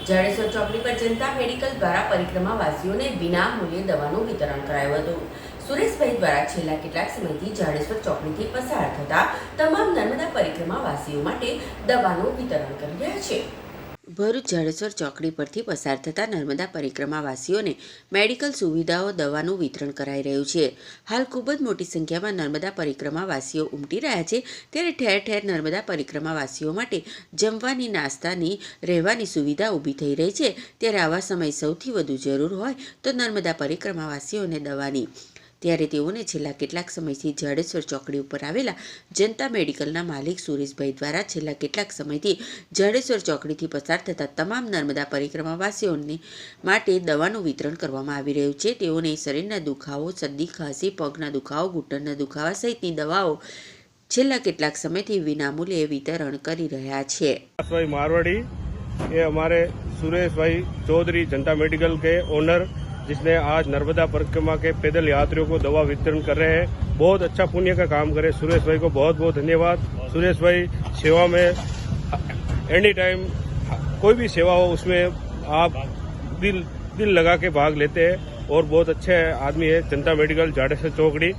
જાડેશ્વર ચોકડી પર જનતા મેડિકલ દ્વારા પરિક્રમાવાસીઓને વિના મૂલ્યે દવાનું વિતરણ કરાયું હતું। સુરેશભાઈ દ્વારા છેલ્લા કેટલાક સમયથી જાડેશ્વર ચોકડીથી પસાર થતા તમામ નર્મદા પરિક્રમાવાસીઓ માટે દવાનું વિતરણ કરી રહ્યા છે। ભરૂચ જાડેશ્વર ચોકડી પરથી પસાર થતા નર્મદા પરિક્રમાવાસીઓને મેડિકલ સુવિધાઓ દવાનું વિતરણ કરાઈ રહ્યું છે। હાલ ખૂબ જ મોટી સંખ્યામાં નર્મદા પરિક્રમાવાસીઓ ઉમટી રહ્યા છે, ત્યારે ઠેર ઠેર નર્મદા પરિક્રમાવાસીઓ માટે જમવાની, નાસ્તાની, રહેવાની સુવિધા ઊભી થઈ રહી છે। ત્યારે આવા સમય સૌથી વધુ જરૂર હોય તો નર્મદા પરિક્રમાવાસીઓને દવાની, ત્યારે તેઓને છેલ્લા કેટલાક સમયથી જાડેશ્વર ચોકડી ઉપર આવેલા જનતા મેડિકલના માલિક સુરેશભાઈ દ્વારા છેલ્લા કેટલાક સમયથી જાડેશ્વર ચોકડીથી પસાર થતા તમામ નર્મદા પરિક્રમાવાસીઓને માટે દવાનું વિતરણ કરવામાં આવી રહ્યું છે। તેઓને શરીરના દુખાવો, શરદી, ખાંસી, પગના દુખાવો, ઘૂંટણના દુખાવા સહિતની દવાઓ છેલ્લા કેટલાક સમયથી વિનામૂલ્યે વિતરણ કરી રહ્યા છે। मारवाड़ी ये हमारे सुरेश भाई चौधरी जनता मेडिकल के ओनर, जिसने आज नर्मदा परिक्रमा के पैदल यात्रियों को दवा वितरण कर रहे हैं। बहुत अच्छा पुण्य का काम करे। सुरेश भाई को बहुत बहुत धन्यवाद। सुरेश भाई सेवा में एनी टाइम कोई भी सेवा हो उसमें आप दिल लगा के भाग लेते हैं और बहुत अच्छे आदमी है। जनता मेडिकल जाडेश्वर चौकड़ी।